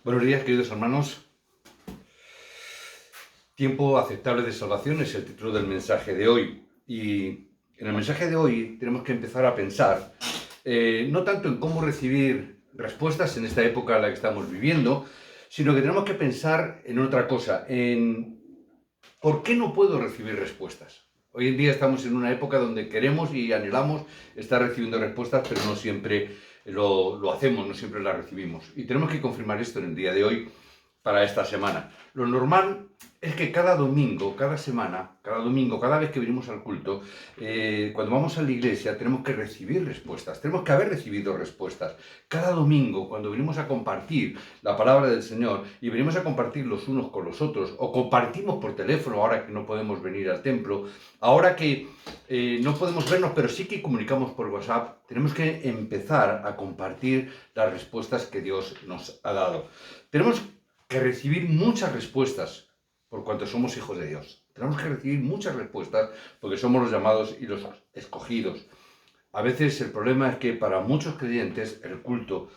Buenos días, queridos hermanos. Tiempo aceptable de salvación es el título del mensaje de hoy. Y en el mensaje de hoy tenemos que empezar a pensar no tanto en cómo recibir respuestas en esta época en la que estamos viviendo, sino que tenemos que pensar en otra cosa, en ¿por qué no puedo recibir respuestas? Hoy en día estamos en una época donde queremos y anhelamos estar recibiendo respuestas, pero no siempre lo hacemos, no siempre las recibimos. Y tenemos que confirmar esto en el día de hoy para esta semana. Lo normal es que cada domingo, cada semana, cada domingo, cada vez que venimos al culto, cuando vamos a la iglesia tenemos que recibir respuestas, tenemos que haber recibido respuestas. Cada domingo, cuando venimos a compartir la palabra del Señor y venimos a compartir los unos con los otros, o compartimos por teléfono ahora que no podemos venir al templo, ahora que no podemos vernos, pero sí que comunicamos por WhatsApp, tenemos que empezar a compartir las respuestas que Dios nos ha dado. Tenemos que recibir muchas respuestas por cuanto somos hijos de Dios. Tenemos que recibir muchas respuestas porque somos los llamados y los escogidos. A veces el problema es que para muchos creyentes el culto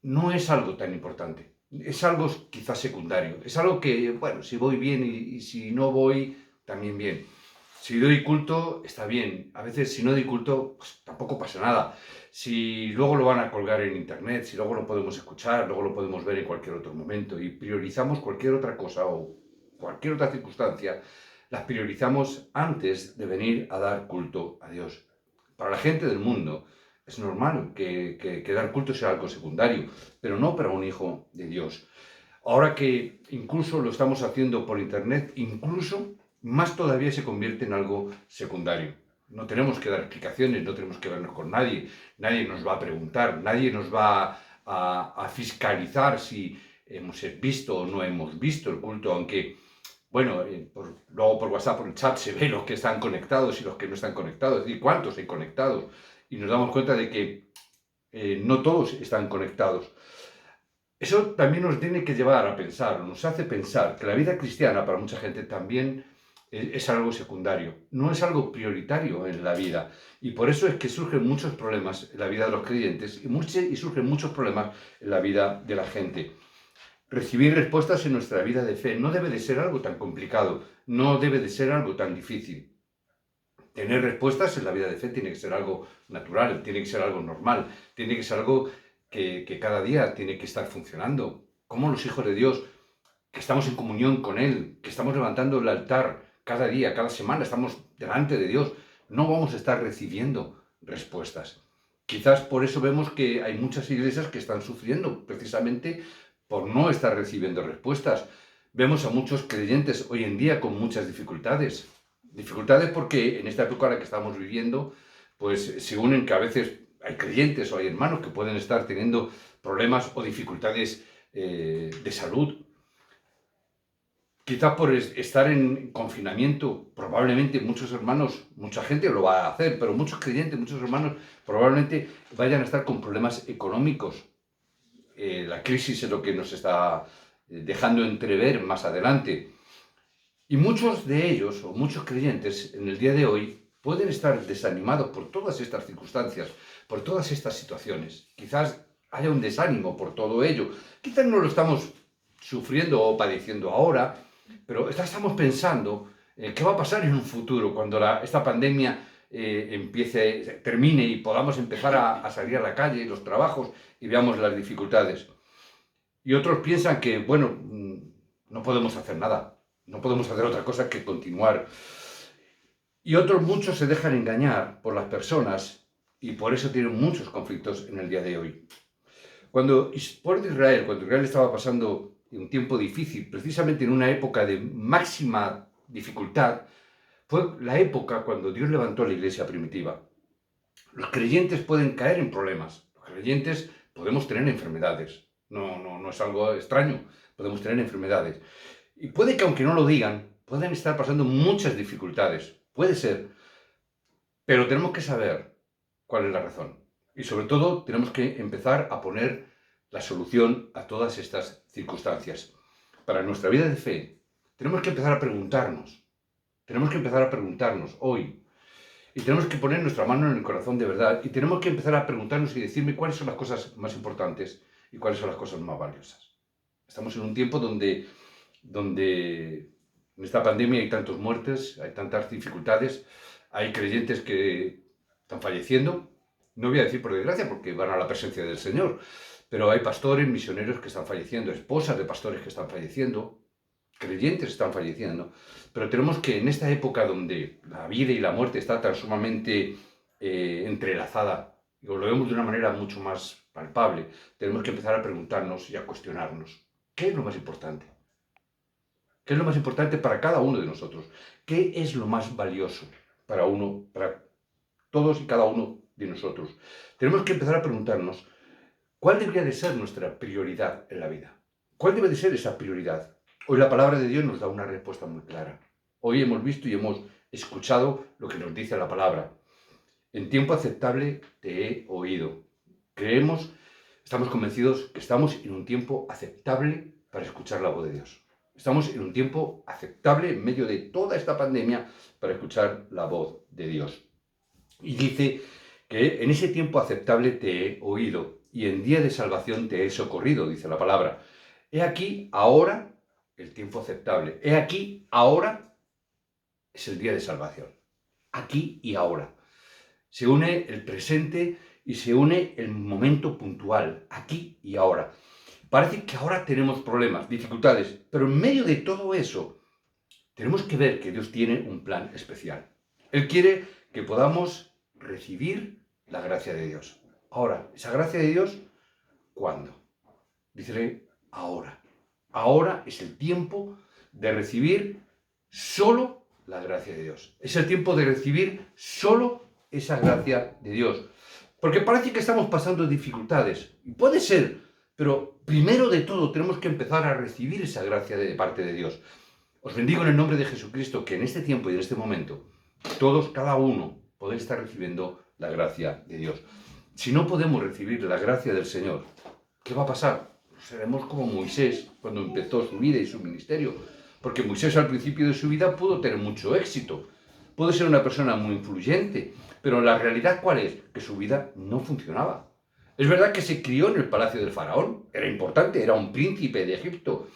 no es algo tan importante. Es algo quizás secundario. Es algo que, bueno, si voy bien y si no voy, también bien. Si doy culto, está bien. A veces si no doy culto, pues tampoco pasa nada. Si luego lo van a colgar en internet, si luego lo podemos escuchar, luego lo podemos ver en cualquier otro momento y priorizamos cualquier otra cosa o cualquier otra circunstancia, las priorizamos antes de venir a dar culto a Dios. Para la gente del mundo es normal que dar culto sea algo secundario, pero no para un hijo de Dios. Ahora que incluso lo estamos haciendo por internet, incluso más todavía se convierte en algo secundario. No tenemos que dar explicaciones, no tenemos que vernos con nadie, nadie nos va a preguntar, nadie nos va a fiscalizar si hemos visto o no hemos visto el culto, aunque, bueno, luego por WhatsApp, por el chat se ve los que están conectados y los que no están conectados, es decir, cuántos hay conectados, y nos damos cuenta de que no todos están conectados. Eso también nos tiene que llevar a pensar, nos hace pensar que la vida cristiana para mucha gente también es algo secundario, no es algo prioritario en la vida. Y por eso es que surgen muchos problemas en la vida de los creyentes y surgen muchos problemas en la vida de la gente. Recibir respuestas en nuestra vida de fe no debe de ser algo tan complicado, no debe de ser algo tan difícil. Tener respuestas en la vida de fe tiene que ser algo natural, tiene que ser algo normal, tiene que ser algo que cada día tiene que estar funcionando. Como los hijos de Dios, que estamos en comunión con Él, que estamos levantando el altar cada día, cada semana, estamos delante de Dios, no vamos a estar recibiendo respuestas. Quizás por eso vemos que hay muchas iglesias que están sufriendo, precisamente por no estar recibiendo respuestas. Vemos a muchos creyentes hoy en día con muchas dificultades. Dificultades porque en esta época en la que estamos viviendo, pues se unen que a veces hay creyentes o hay hermanos que pueden estar teniendo problemas o dificultades de salud. Quizás por estar en confinamiento, probablemente muchos hermanos, mucha gente lo va a hacer, pero muchos creyentes, muchos hermanos probablemente vayan a estar con problemas económicos. La crisis es lo que nos está dejando entrever más adelante. Y muchos de ellos, o muchos creyentes, en el día de hoy, pueden estar desanimados por todas estas circunstancias, por todas estas situaciones. Quizás haya un desánimo por todo ello. Quizás no lo estamos sufriendo o padeciendo ahora, pero estamos pensando qué va a pasar en un futuro cuando esta pandemia termine y podamos empezar a salir a la calle, los trabajos, y veamos las dificultades. Y otros piensan que, bueno, no podemos hacer nada. No podemos hacer otra cosa que continuar. Y otros muchos se dejan engañar por las personas y por eso tienen muchos conflictos en el día de hoy. Cuando Israel estaba pasando un tiempo difícil, precisamente en una época de máxima dificultad, fue la época cuando Dios levantó a la iglesia primitiva. Los creyentes pueden caer en problemas, los creyentes podemos tener enfermedades, no es algo extraño, podemos tener enfermedades. Y puede que aunque no lo digan, puedan estar pasando muchas dificultades, puede ser, pero tenemos que saber cuál es la razón. Y sobre todo tenemos que empezar a poner la solución a todas estas circunstancias. Para nuestra vida de fe, tenemos que empezar a preguntarnos hoy, y tenemos que poner nuestra mano en el corazón de verdad, y tenemos que empezar a preguntarnos y decirme cuáles son las cosas más importantes y cuáles son las cosas más valiosas. Estamos en un tiempo donde en esta pandemia hay tantas muertes, hay tantas dificultades, hay creyentes que están falleciendo. No voy a decir por desgracia, porque van a la presencia del Señor, pero hay pastores, misioneros que están falleciendo, esposas de pastores que están falleciendo, creyentes están falleciendo. Pero tenemos que, en esta época donde la vida y la muerte está tan sumamente entrelazada, y lo vemos de una manera mucho más palpable, tenemos que empezar a preguntarnos y a cuestionarnos, ¿qué es lo más importante? ¿Qué es lo más importante para cada uno de nosotros? ¿Qué es lo más valioso para todos y cada uno de nosotros? Tenemos que empezar a preguntarnos, ¿cuál debería de ser nuestra prioridad en la vida? ¿Cuál debe de ser esa prioridad? Hoy la palabra de Dios nos da una respuesta muy clara. Hoy hemos visto y hemos escuchado lo que nos dice la palabra. En tiempo aceptable te he oído. Estamos convencidos que estamos en un tiempo aceptable para escuchar la voz de Dios. Estamos en un tiempo aceptable en medio de toda esta pandemia para escuchar la voz de Dios. Y dice que en ese tiempo aceptable te he oído y en día de salvación te he socorrido, dice la palabra. He aquí ahora el tiempo aceptable. He aquí ahora es el día de salvación. Aquí y ahora. Se une el presente y se une el momento puntual, aquí y ahora. Parece que ahora tenemos problemas, dificultades, pero en medio de todo eso tenemos que ver que Dios tiene un plan especial. Él quiere que podamos recibir la gracia de Dios. Ahora, ¿esa gracia de Dios cuándo? Dícele ahora. Ahora es el tiempo de recibir solo la gracia de Dios. Es el tiempo de recibir solo esa gracia de Dios. Porque parece que estamos pasando dificultades. Y puede ser, pero primero de todo tenemos que empezar a recibir esa gracia de parte de Dios. Os bendigo en el nombre de Jesucristo, que en este tiempo y en este momento, todos, cada uno, podéis estar recibiendo la gracia de Dios. Si no podemos recibir la gracia del Señor, ¿qué va a pasar? Seremos como Moisés cuando empezó su vida y su ministerio. Porque Moisés al principio de su vida pudo tener mucho éxito. Pudo ser una persona muy influyente. Pero la realidad, ¿cuál es? Que su vida no funcionaba. Es verdad que se crió en el palacio del faraón. Era importante, era un príncipe de Egipto.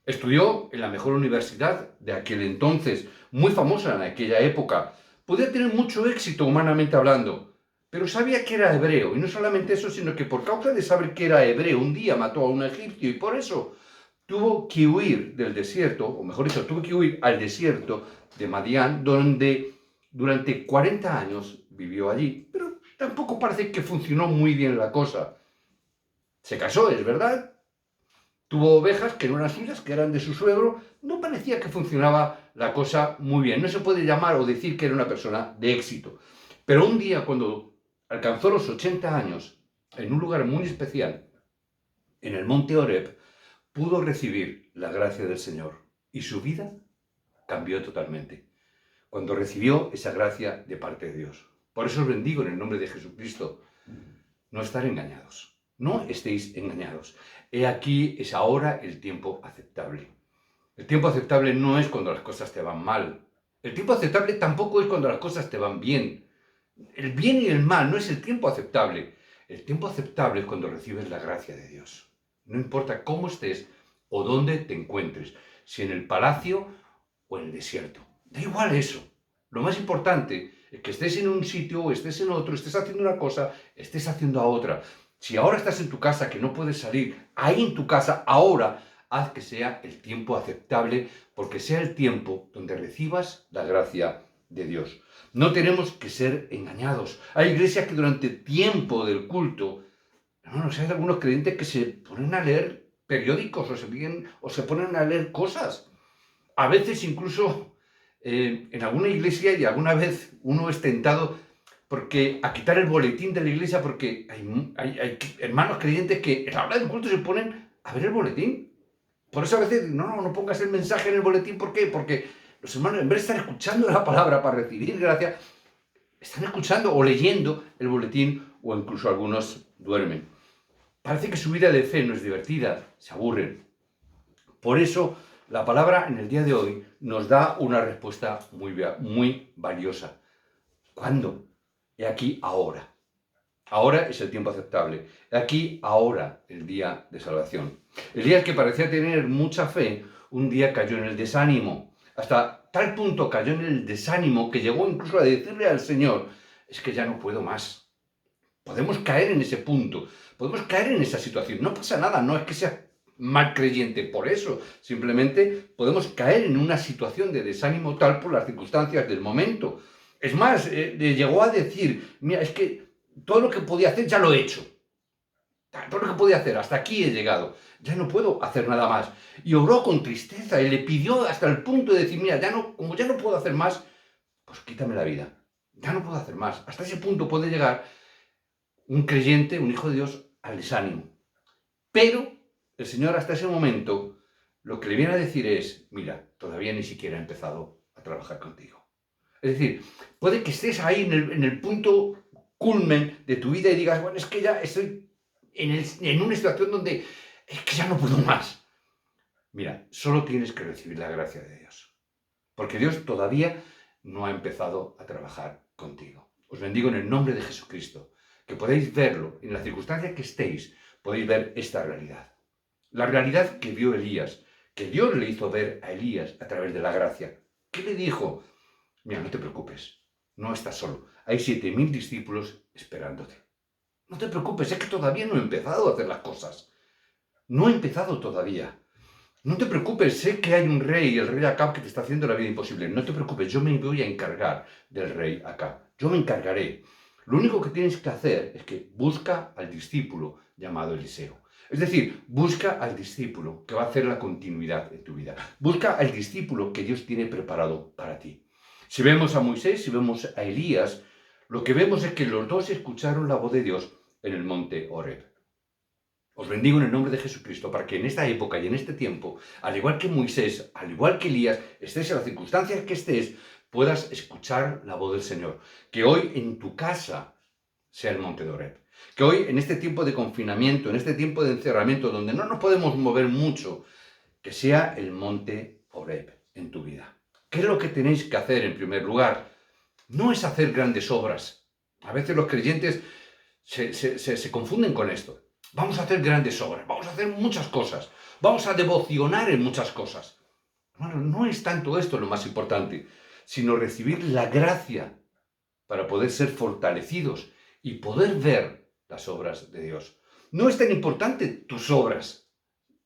Estudió en la mejor universidad de aquel entonces, muy famosa en aquella época. Podía tener mucho éxito humanamente hablando, pero sabía que era hebreo. Y no solamente eso, sino que por causa de saber que era hebreo, un día mató a un egipcio y por eso tuvo que huir del desierto, o mejor dicho, tuvo que huir al desierto de Madián, donde durante 40 años vivió allí. Pero tampoco parece que funcionó muy bien la cosa. Se casó, es verdad. Tuvo ovejas que no eran suyas, que eran de su suegro. No parecía que funcionaba la cosa muy bien. No se puede llamar o decir que era una persona de éxito. Pero un día, cuando alcanzó los 80 años, en un lugar muy especial, en el monte Horeb, pudo recibir la gracia del Señor. Y su vida cambió totalmente cuando recibió esa gracia de parte de Dios. Por eso os bendigo en el nombre de Jesucristo. No estar engañados. No estéis engañados. He aquí, es ahora el tiempo aceptable. El tiempo aceptable no es cuando las cosas te van mal. El tiempo aceptable tampoco es cuando las cosas te van bien. El bien y el mal no es el tiempo aceptable. El tiempo aceptable es cuando recibes la gracia de Dios. No importa cómo estés o dónde te encuentres, si en el palacio o en el desierto. Da igual eso. Lo más importante es que estés en un sitio o estés en otro, estés haciendo una cosa, estés haciendo a otra. Si ahora estás en tu casa, que no puedes salir, ahí en tu casa, ahora, haz que sea el tiempo aceptable, porque sea el tiempo donde recibas la gracia de Dios. No tenemos que ser engañados. Hay iglesias que durante el tiempo del culto, hermanos, hay algunos creyentes que se ponen a leer periódicos o se ponen a leer cosas. A veces incluso en alguna iglesia, y alguna vez uno es tentado a quitar el boletín de la iglesia, porque hay hermanos creyentes que en la hora del culto se ponen a ver el boletín. Por eso a veces, no pongas el mensaje en el boletín. ¿Por qué? Porque los hermanos, en vez de estar escuchando la palabra para recibir gracia, están escuchando o leyendo el boletín, o incluso algunos duermen. Parece que su vida de fe no es divertida, se aburren. Por eso, la palabra en el día de hoy nos da una respuesta muy valiosa. ¿Cuándo? He aquí ahora. Ahora es el tiempo aceptable. Aquí, ahora, el día de salvación. Elías, que parecía tener mucha fe, un día cayó en el desánimo. Hasta tal punto cayó en el desánimo que llegó incluso a decirle al Señor, es que ya no puedo más. Podemos caer en ese punto, podemos caer en esa situación. No pasa nada, no es que sea mal creyente por eso. Simplemente podemos caer en una situación de desánimo tal por las circunstancias del momento. Es más, le llegó a decir, mira, es que todo lo que podía hacer ya lo he hecho. Todo lo que podía hacer, hasta aquí he llegado. Ya no puedo hacer nada más. Y oró con tristeza y le pidió hasta el punto de decir, mira, como ya no puedo hacer más, pues quítame la vida. Ya no puedo hacer más. Hasta ese punto puede llegar un creyente, un hijo de Dios, al desánimo. Pero el Señor hasta ese momento lo que le viene a decir es, mira, todavía ni siquiera he empezado a trabajar contigo. Es decir, puede que estés ahí en el punto culmen de tu vida y digas, bueno, es que ya estoy en una situación donde es que ya no puedo más. Mira, solo tienes que recibir la gracia de Dios. Porque Dios todavía no ha empezado a trabajar contigo. Os bendigo en el nombre de Jesucristo. Que podéis verlo, en la circunstancia que estéis, podéis ver esta realidad. La realidad que vio Elías, que Dios le hizo ver a Elías a través de la gracia. ¿Qué le dijo? Mira, no te preocupes, no estás solo. Hay 7.000 discípulos esperándote. No te preocupes, es que todavía no he empezado a hacer las cosas. No he empezado todavía. No te preocupes, sé que hay un rey, el rey Acab, que te está haciendo la vida imposible. No te preocupes, yo me voy a encargar del rey Acab. Yo me encargaré. Lo único que tienes que hacer es que busca al discípulo llamado Eliseo. Es decir, busca al discípulo que va a hacer la continuidad de tu vida. Busca al discípulo que Dios tiene preparado para ti. Si vemos a Moisés, si vemos a Elías, lo que vemos es que los dos escucharon la voz de Dios en el monte Horeb. Os bendigo en el nombre de Jesucristo para que en esta época y en este tiempo, al igual que Moisés, al igual que Elías, estés en las circunstancias que estés, puedas escuchar la voz del Señor. Que hoy en tu casa sea el monte de Horeb. Que hoy en este tiempo de confinamiento, en este tiempo de encerramiento, donde no nos podemos mover mucho, que sea el monte Horeb en tu vida. ¿Qué es lo que tenéis que hacer en primer lugar? No es hacer grandes obras. A veces los creyentes se confunden con esto. Vamos a hacer grandes obras, vamos a hacer muchas cosas, vamos a devocionar en muchas cosas. Bueno, no es tanto esto lo más importante, sino recibir la gracia para poder ser fortalecidos y poder ver las obras de Dios. No es tan importante tus obras,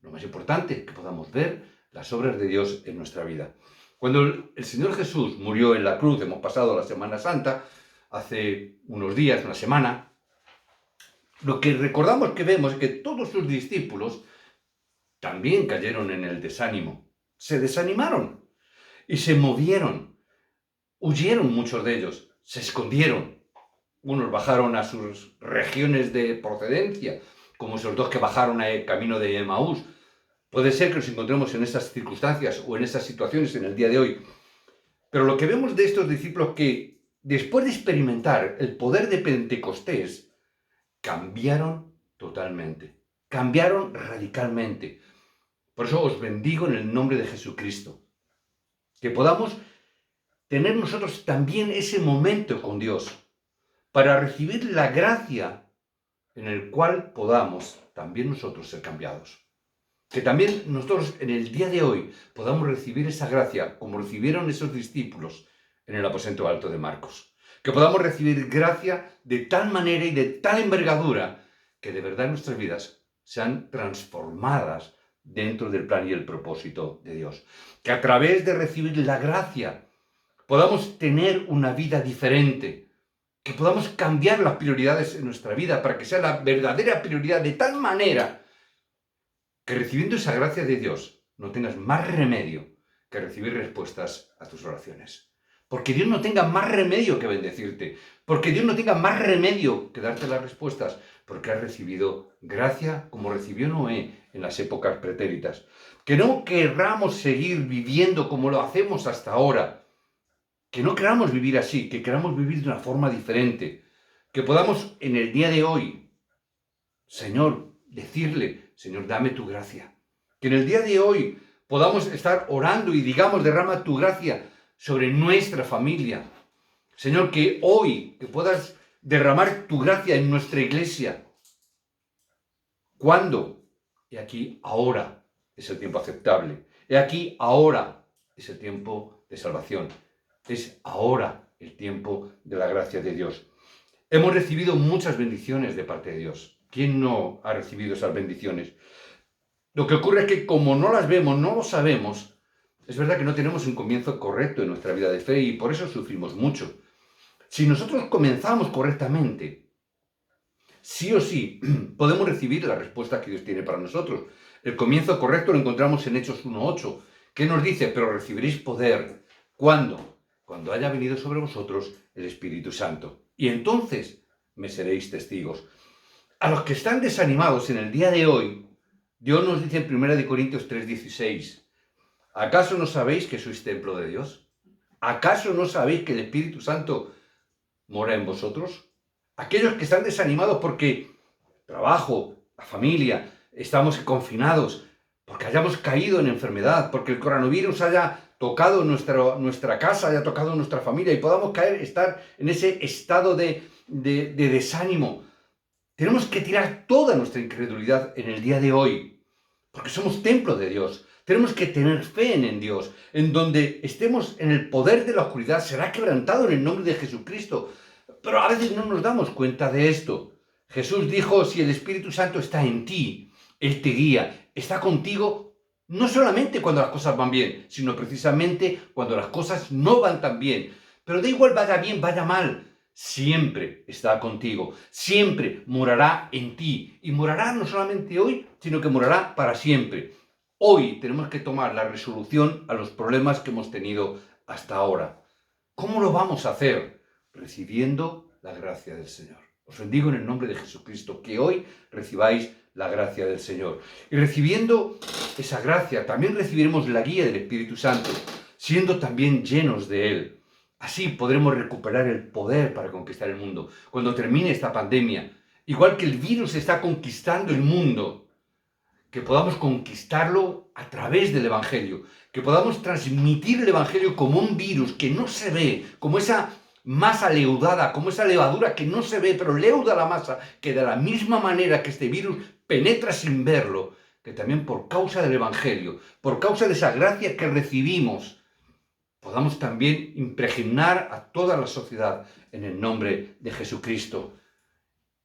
lo más importante es que podamos ver las obras de Dios en nuestra vida. Cuando el Señor Jesús murió en la cruz, hemos pasado la Semana Santa, hace unos días, una semana, lo que recordamos que vemos es que todos sus discípulos también cayeron en el desánimo. Se desanimaron y se movieron. Huyeron muchos de ellos, se escondieron. Unos bajaron a sus regiones de procedencia, como esos dos que bajaron al camino de Emaús. Puede ser que nos encontremos en esas circunstancias o en esas situaciones en el día de hoy. Pero lo que vemos de estos discípulos que, después de experimentar el poder de Pentecostés, cambiaron totalmente, cambiaron radicalmente. Por eso os bendigo en el nombre de Jesucristo. Que podamos tener nosotros también ese momento con Dios para recibir la gracia en el cual podamos también nosotros ser cambiados. Que también nosotros en el día de hoy podamos recibir esa gracia como recibieron esos discípulos en el aposento alto de Marcos. Que podamos recibir gracia de tal manera y de tal envergadura que de verdad nuestras vidas sean transformadas dentro del plan y el propósito de Dios. Que a través de recibir la gracia podamos tener una vida diferente. Que podamos cambiar las prioridades en nuestra vida para que sea la verdadera prioridad de tal manera que recibiendo esa gracia de Dios no tengas más remedio que recibir respuestas a tus oraciones. Porque Dios no tenga más remedio que bendecirte. Porque Dios no tenga más remedio que darte las respuestas. Porque has recibido gracia como recibió Noé en las épocas pretéritas. Que no querramos seguir viviendo como lo hacemos hasta ahora. Que no queramos vivir así. Que queramos vivir de una forma diferente. Que podamos en el día de hoy, Señor, decirle, Señor, dame tu gracia. Que en el día de hoy podamos estar orando y digamos, derrama tu gracia sobre nuestra familia. Señor, que hoy que puedas derramar tu gracia en nuestra iglesia. ¿Cuándo? He aquí, ahora es el tiempo aceptable. He aquí, ahora es el tiempo de salvación. Es ahora el tiempo de la gracia de Dios. Hemos recibido muchas bendiciones de parte de Dios. ¿Quién no ha recibido esas bendiciones? Lo que ocurre es que como no las vemos, no lo sabemos, es verdad que no tenemos un comienzo correcto en nuestra vida de fe y por eso sufrimos mucho. Si nosotros comenzamos correctamente, sí o sí, podemos recibir la respuesta que Dios tiene para nosotros. El comienzo correcto lo encontramos en Hechos 1:8, que nos dice, pero recibiréis poder. ¿Cuándo? Cuando haya venido sobre vosotros el Espíritu Santo. Y entonces me seréis testigos. A los que están desanimados en el día de hoy, Dios nos dice en 1 Corintios 3:16, ¿acaso no sabéis que sois templo de Dios? ¿Acaso no sabéis que el Espíritu Santo mora en vosotros? Aquellos que están desanimados porque trabajo, la familia, estamos confinados, porque hayamos caído en enfermedad, porque el coronavirus haya tocado nuestra casa, haya tocado nuestra familia y podamos estar en ese estado de desánimo. Tenemos que tirar toda nuestra incredulidad en el día de hoy, porque somos templo de Dios. Tenemos que tener fe en Dios, en donde estemos en el poder de la oscuridad, será quebrantado en el nombre de Jesucristo. Pero a veces no nos damos cuenta de esto. Jesús dijo, si el Espíritu Santo está en ti, Él te guía, está contigo, no solamente cuando las cosas van bien, sino precisamente cuando las cosas no van tan bien. Pero da igual vaya bien, vaya mal, siempre está contigo, siempre morará en ti. Y morará no solamente hoy, sino que morará para siempre. Hoy tenemos que tomar la resolución a los problemas que hemos tenido hasta ahora. ¿Cómo lo vamos a hacer? Recibiendo la gracia del Señor. Os bendigo en el nombre de Jesucristo, que hoy recibáis la gracia del Señor. Y recibiendo esa gracia, también recibiremos la guía del Espíritu Santo, siendo también llenos de Él. Así podremos recuperar el poder para conquistar el mundo. Cuando termine esta pandemia, igual que el virus está conquistando el mundo, que podamos conquistarlo a través del Evangelio, que podamos transmitir el Evangelio como un virus que no se ve, como esa masa leudada, como esa levadura que no se ve, pero leuda la masa, que de la misma manera que este virus penetra sin verlo, que también por causa del Evangelio, por causa de esa gracia que recibimos, podamos también impregnar a toda la sociedad en el nombre de Jesucristo.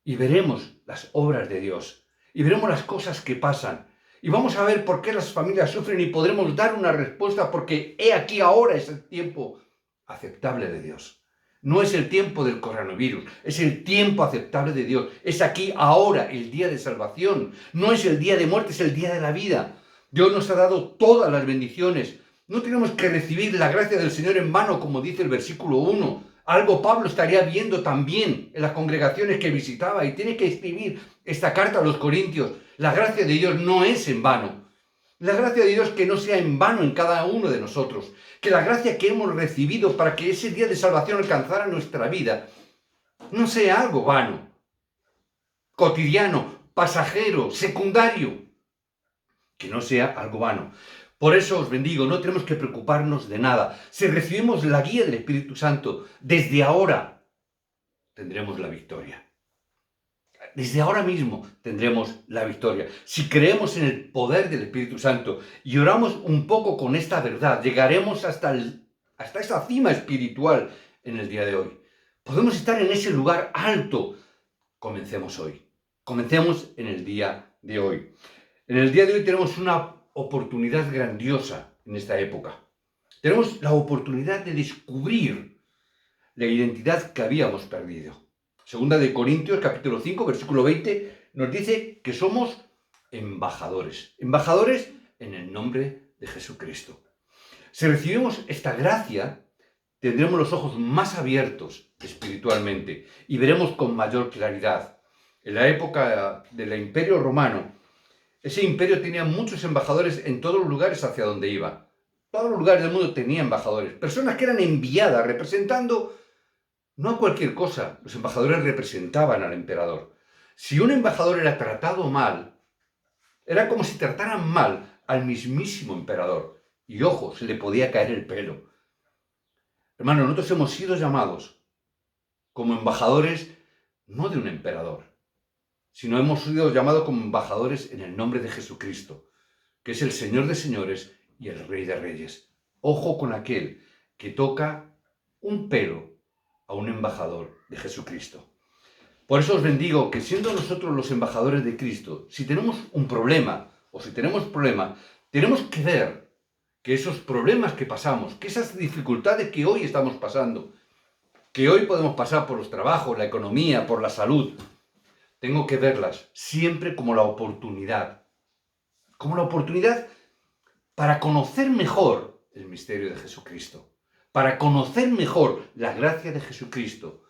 Y veremos las obras de Dios, y veremos las cosas que pasan, y vamos a ver por qué las familias sufren y podremos dar una respuesta, porque he aquí ahora es el tiempo aceptable de Dios. No es el tiempo del coronavirus, es el tiempo aceptable de Dios. Es aquí ahora el día de salvación. No es el día de muerte, es el día de la vida. Dios nos ha dado todas las bendiciones. No tenemos que recibir la gracia del Señor en vano, como dice el versículo 1. Algo Pablo estaría viendo también en las congregaciones que visitaba y tiene que escribir esta carta a los Corintios. La gracia de Dios no es en vano. La gracia de Dios que no sea en vano en cada uno de nosotros. Que la gracia que hemos recibido para que ese día de salvación alcanzara nuestra vida no sea algo vano, cotidiano, pasajero, secundario. Que no sea algo vano. Por eso os bendigo, no tenemos que preocuparnos de nada. Si recibimos la guía del Espíritu Santo, desde ahora tendremos la victoria. Desde ahora mismo tendremos la victoria. Si creemos en el poder del Espíritu Santo y oramos un poco con esta verdad, llegaremos hasta esa cima espiritual en el día de hoy. Podemos estar en ese lugar alto. Comencemos hoy. Comencemos en el día de hoy. En el día de hoy tenemos una oportunidad grandiosa en esta época. Tenemos la oportunidad de descubrir la identidad que habíamos perdido. Segunda de Corintios, capítulo 5, versículo 20, nos dice que somos embajadores. Embajadores en el nombre de Jesucristo. Si recibimos esta gracia, tendremos los ojos más abiertos espiritualmente y veremos con mayor claridad. En la época del Imperio Romano, ese imperio tenía muchos embajadores en todos los lugares hacia donde iba. Todos los lugares del mundo tenían embajadores. Personas que eran enviadas representando no a cualquier cosa. Los embajadores representaban al emperador. Si un embajador era tratado mal, era como si trataran mal al mismísimo emperador. Y ojo, se le podía caer el pelo. Hermano, nosotros hemos sido llamados como embajadores no de un emperador, sino hemos sido llamados como embajadores en el nombre de Jesucristo, que es el Señor de señores y el Rey de reyes. Ojo con aquel que toca un pelo a un embajador de Jesucristo. Por eso os bendigo que siendo nosotros los embajadores de Cristo, si tenemos un problema o si tenemos problemas, tenemos que ver que esos problemas que pasamos, que esas dificultades que hoy estamos pasando, que hoy podemos pasar por los trabajos, la economía, por la salud, tengo que verlas siempre como la oportunidad para conocer mejor el misterio de Jesucristo, para conocer mejor la gracia de Jesucristo.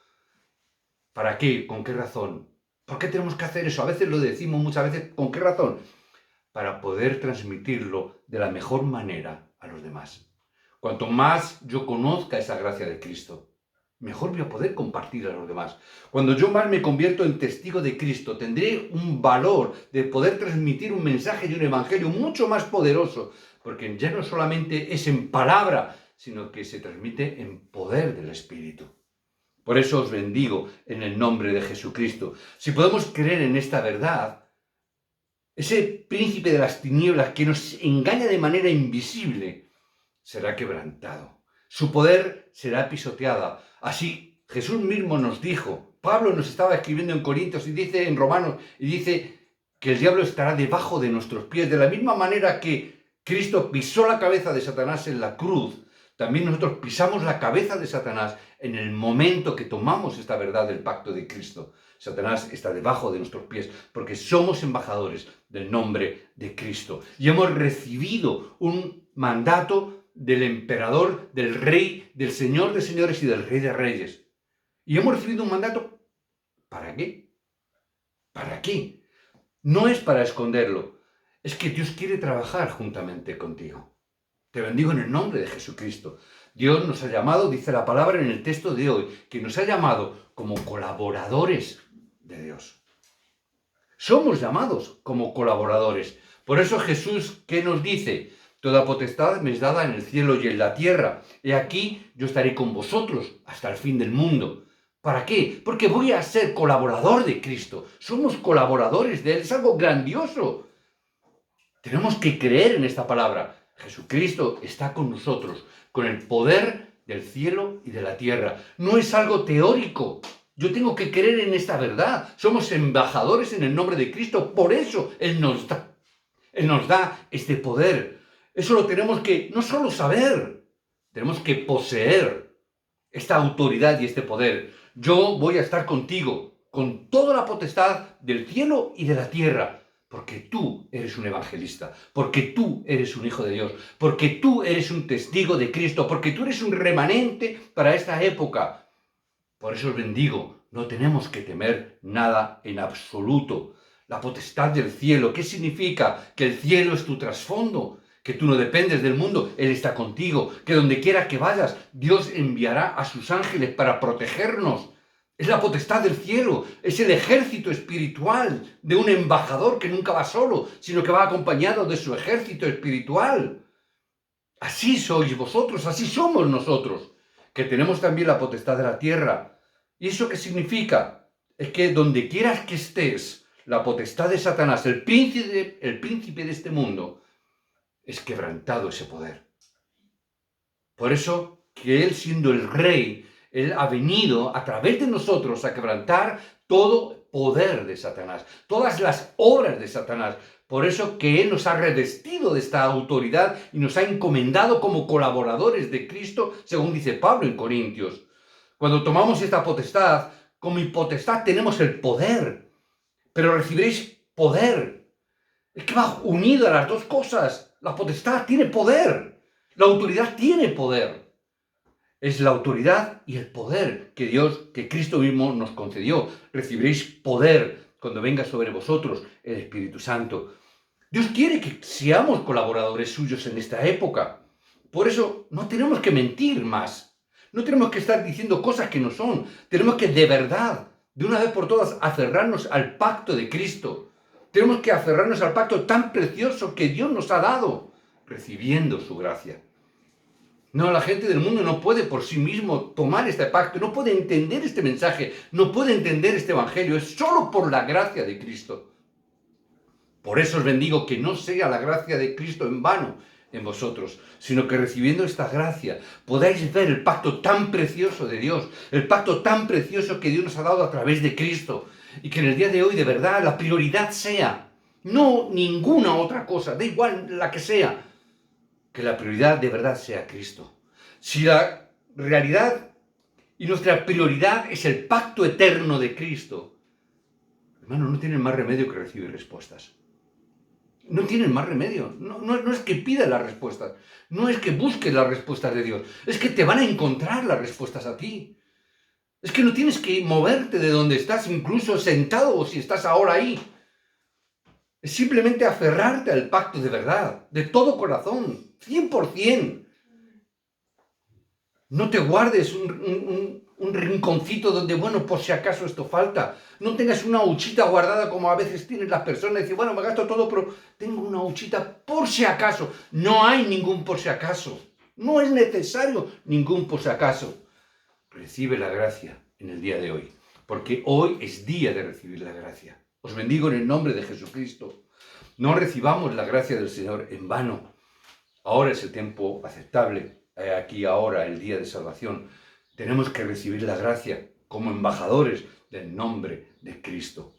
¿Para qué? ¿Con qué razón? ¿Por qué tenemos que hacer eso? A veces lo decimos, muchas veces, ¿con qué razón? Para poder transmitirlo de la mejor manera a los demás. Cuanto más yo conozca esa gracia de Cristo, mejor voy a poder compartir a los demás. Cuando yo más me convierto en testigo de Cristo, tendré un valor de poder transmitir un mensaje de un evangelio mucho más poderoso, porque ya no solamente es en palabra, sino que se transmite en poder del Espíritu. Por eso os bendigo en el nombre de Jesucristo. Si podemos creer en esta verdad, ese príncipe de las tinieblas que nos engaña de manera invisible será quebrantado. Su poder será pisoteado. Así Jesús mismo nos dijo, Pablo nos estaba escribiendo en Corintios y dice en Romanos, y dice que el diablo estará debajo de nuestros pies. De la misma manera que Cristo pisó la cabeza de Satanás en la cruz, también nosotros pisamos la cabeza de Satanás en el momento que tomamos esta verdad del pacto de Cristo. Satanás está debajo de nuestros pies porque somos embajadores del nombre de Cristo. Y hemos recibido un mandato del emperador, del rey, del Señor de señores y del Rey de reyes. Y hemos recibido un mandato, ¿para qué? ¿Para qué? No es para esconderlo, es que Dios quiere trabajar juntamente contigo. Te bendigo en el nombre de Jesucristo. Dios nos ha llamado, dice la palabra en el texto de hoy, que nos ha llamado como colaboradores de Dios. Somos llamados como colaboradores. Por eso Jesús, ¿qué nos dice? Toda potestad me es dada en el cielo y en la tierra. He aquí, yo estaré con vosotros hasta el fin del mundo. ¿Para qué? Porque voy a ser colaborador de Cristo. Somos colaboradores de Él. Es algo grandioso. Tenemos que creer en esta palabra. Jesucristo está con nosotros, con el poder del cielo y de la tierra. No es algo teórico. Yo tengo que creer en esta verdad. Somos embajadores en el nombre de Cristo. Por eso Él nos da este poder. Eso lo tenemos que no solo saber, tenemos que poseer esta autoridad y este poder. Yo voy a estar contigo, con toda la potestad del cielo y de la tierra. Porque tú eres un evangelista, porque tú eres un hijo de Dios, porque tú eres un testigo de Cristo, porque tú eres un remanente para esta época. Por eso os bendigo, no tenemos que temer nada en absoluto. La potestad del cielo, ¿qué significa? Que el cielo es tu trasfondo, que tú no dependes del mundo, Él está contigo, que donde quiera que vayas, Dios enviará a sus ángeles para protegernos. Es la potestad del cielo, es el ejército espiritual de un embajador que nunca va solo, sino que va acompañado de su ejército espiritual. Así sois vosotros, así somos nosotros, que tenemos también la potestad de la tierra. ¿Y eso qué significa? Es que donde quieras que estés, la potestad de Satanás, el príncipe de este mundo, es quebrantado ese poder. Por eso que Él, siendo el rey, Él ha venido a través de nosotros a quebrantar todo poder de Satanás, todas las obras de Satanás. Por eso que Él nos ha revestido de esta autoridad y nos ha encomendado como colaboradores de Cristo, según dice Pablo en Corintios. Cuando tomamos esta potestad, con mi potestad tenemos el poder, pero recibiréis poder. Es que va unido a las dos cosas. La potestad tiene poder, la autoridad tiene poder. Es la autoridad y el poder que que Cristo mismo nos concedió. Recibiréis poder cuando venga sobre vosotros el Espíritu Santo. Dios quiere que seamos colaboradores suyos en esta época. Por eso no tenemos que mentir más. No tenemos que estar diciendo cosas que no son. Tenemos que de verdad, de una vez por todas, aferrarnos al pacto de Cristo. Tenemos que aferrarnos al pacto tan precioso que Dios nos ha dado, recibiendo su gracia. No, la gente del mundo no puede por sí mismo tomar este pacto, no puede entender este mensaje, no puede entender este evangelio. Es solo por la gracia de Cristo. Por eso os bendigo que no sea la gracia de Cristo en vano en vosotros, sino que recibiendo esta gracia podáis ver el pacto tan precioso de Dios, el pacto tan precioso que Dios nos ha dado a través de Cristo, y que en el día de hoy de verdad la prioridad sea, no ninguna otra cosa, da igual la que sea, que la prioridad de verdad sea Cristo. Si la realidad y nuestra prioridad es el pacto eterno de Cristo, hermano, no tienen más remedio que recibir respuestas. No tienen más remedio. No es que pidas las respuestas. No es que busques las respuestas de Dios. Es que te van a encontrar las respuestas a ti. Es que no tienes que moverte de donde estás, incluso sentado o si estás ahora ahí. Es simplemente aferrarte al pacto de verdad, de todo corazón, 100%. No te guardes un rinconcito donde, bueno, por si acaso esto falta. No tengas una huchita guardada como a veces tienen las personas y dicen, bueno, me gasto todo, pero tengo una huchita por si acaso. No hay ningún por si acaso. No es necesario ningún por si acaso. Recibe la gracia en el día de hoy, porque hoy es día de recibir la gracia. Os bendigo en el nombre de Jesucristo. No recibamos la gracia del Señor en vano. Ahora es el tiempo aceptable. Aquí ahora, el día de salvación. Tenemos que recibir la gracia como embajadores del nombre de Cristo.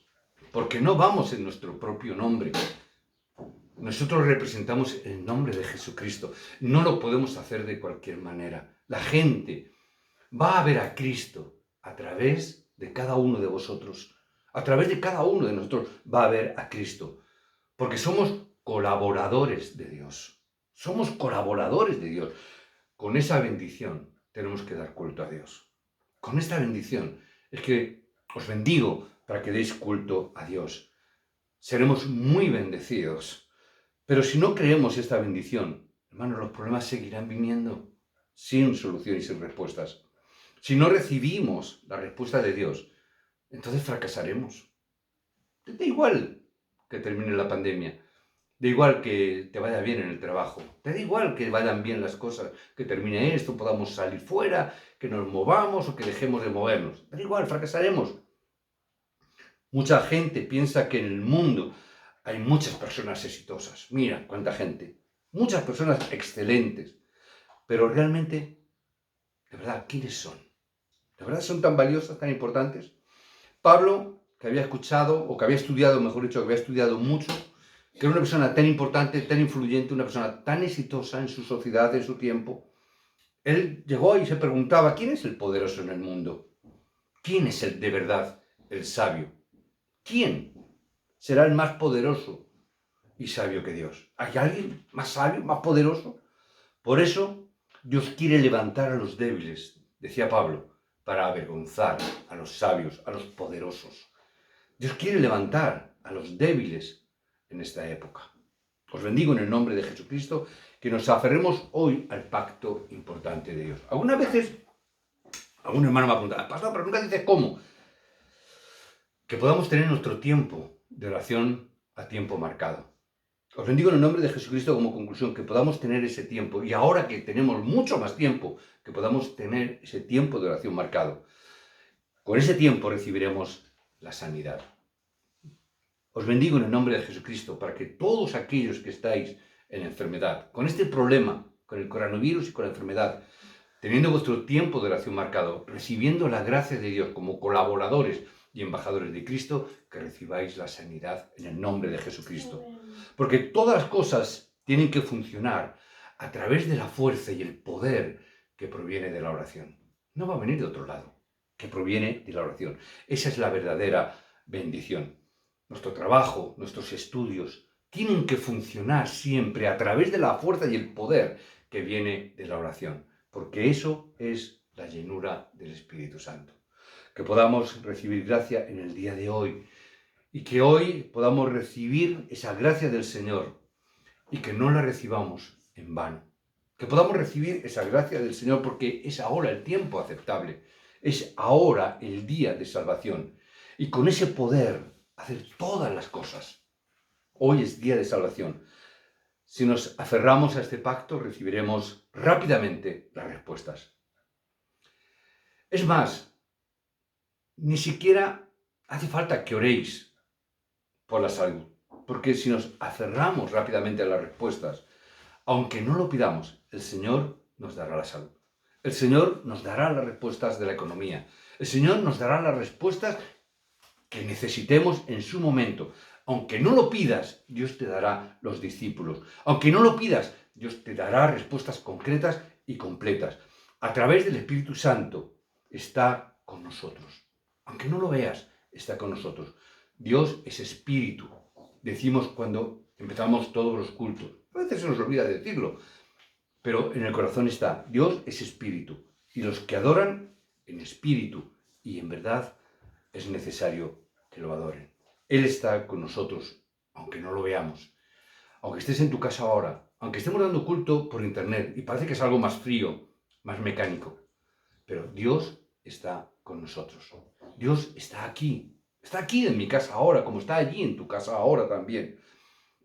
Porque no vamos en nuestro propio nombre. Nosotros representamos el nombre de Jesucristo. No lo podemos hacer de cualquier manera. La gente va a ver a Cristo a través de cada uno de vosotros. A través de cada uno de nosotros va a ver a Cristo. Porque somos colaboradores de Dios. Somos colaboradores de Dios. Con esa bendición tenemos que dar culto a Dios. Con esta bendición es que os bendigo para que deis culto a Dios. Seremos muy bendecidos. Pero si no creemos esta bendición, hermanos, los problemas seguirán viniendo sin solución y sin respuestas. Si no recibimos la respuesta de Dios, entonces fracasaremos. Da igual que termine la pandemia. Da igual que te vaya bien en el trabajo, te da igual que vayan bien las cosas, que termine esto, podamos salir fuera, que nos movamos o que dejemos de movernos. Da igual, fracasaremos. Mucha gente piensa que en el mundo hay muchas personas exitosas. Mira cuánta gente. Muchas personas excelentes. Pero realmente, de verdad, ¿quiénes son? ¿De verdad son tan valiosas, tan importantes? Pablo, que había escuchado, o que había estudiado, mejor dicho, que había estudiado mucho, que era una persona tan importante, tan influyente, una persona tan exitosa en su sociedad, en su tiempo, él llegó y se preguntaba, ¿quién es el poderoso en el mundo? ¿Quién es el de verdad, el sabio? ¿Quién será el más poderoso y sabio que Dios? ¿Hay alguien más sabio, más poderoso? Por eso, Dios quiere levantar a los débiles, decía Pablo, para avergonzar a los sabios, a los poderosos. Dios quiere levantar a los débiles en esta época. Os bendigo en el nombre de Jesucristo, que nos aferremos hoy al pacto importante de Dios. Algunas veces, algún hermano me ha preguntado, pastor, pero nunca dices cómo. Que podamos tener nuestro tiempo de oración a tiempo marcado. Os bendigo en el nombre de Jesucristo como conclusión, que podamos tener ese tiempo, y ahora que tenemos mucho más tiempo, que podamos tener ese tiempo de oración marcado. Con ese tiempo recibiremos la sanidad. Os bendigo en el nombre de Jesucristo para que todos aquellos que estáis en enfermedad, con este problema, con el coronavirus y con la enfermedad, teniendo vuestro tiempo de oración marcado, recibiendo la gracia de Dios como colaboradores y embajadores de Cristo, que recibáis la sanidad en el nombre de Jesucristo. Porque todas las cosas tienen que funcionar a través de la fuerza y el poder que proviene de la oración. No va a venir de otro lado, que proviene de la oración. Esa es la verdadera bendición. Nuestro trabajo, nuestros estudios, tienen que funcionar siempre a través de la fuerza y el poder que viene de la oración, porque eso es la llenura del Espíritu Santo. Que podamos recibir gracia en el día de hoy y que hoy podamos recibir esa gracia del Señor y que no la recibamos en vano. Que podamos recibir esa gracia del Señor porque es ahora el tiempo aceptable, es ahora el día de salvación y con ese poder hacer todas las cosas. Hoy es día de salvación. Si nos aferramos a este pacto, recibiremos rápidamente las respuestas. Es más, ni siquiera hace falta que oréis por la salud, porque si nos aferramos rápidamente a las respuestas, aunque no lo pidamos, el Señor nos dará la salud. El Señor nos dará las respuestas de la economía. El Señor nos dará las respuestas que necesitemos en su momento. Aunque no lo pidas, Dios te dará los discípulos. Aunque no lo pidas, Dios te dará respuestas concretas y completas. A través del Espíritu Santo está con nosotros. Aunque no lo veas, está con nosotros. Dios es espíritu. Decimos cuando empezamos todos los cultos. A veces se nos olvida decirlo, pero en el corazón está. Dios es espíritu. Y los que adoran en espíritu y en verdad es necesario que lo adoren. Él está con nosotros, aunque no lo veamos. Aunque estés en tu casa ahora, aunque estemos dando culto por internet y parece que es algo más frío, más mecánico, pero Dios está con nosotros. Dios está aquí en mi casa ahora, como está allí en tu casa ahora también.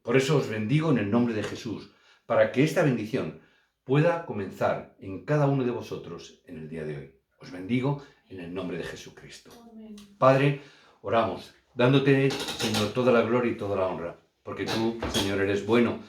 Por eso os bendigo en el nombre de Jesús, para que esta bendición pueda comenzar en cada uno de vosotros en el día de hoy. Os bendigo en el nombre de Jesucristo. Amén. Padre, oramos, dándote, Señor, toda la gloria y toda la honra, porque tú, Señor, eres bueno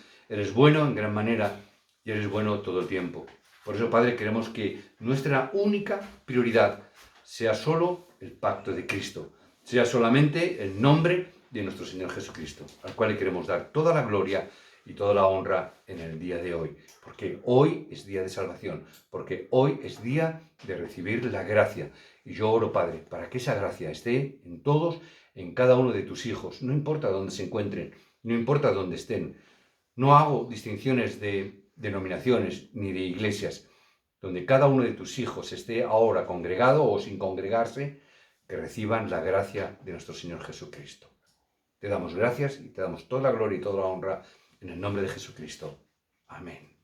en gran manera y eres bueno todo el tiempo. Por eso, Padre, queremos que nuestra única prioridad sea solo el pacto de Cristo, sea solamente el nombre de nuestro Señor Jesucristo, al cual le queremos dar toda la gloria y toda la honra en el día de hoy, porque hoy es día de salvación, porque hoy es día de recibir la gracia. Y yo oro, Padre, para que esa gracia esté en todos, en cada uno de tus hijos, no importa dónde se encuentren, no importa dónde estén. No hago distinciones de denominaciones ni de iglesias, donde cada uno de tus hijos esté ahora congregado o sin congregarse, que reciban la gracia de nuestro Señor Jesucristo. Te damos gracias y te damos toda la gloria y toda la honra en el nombre de Jesucristo. Amén.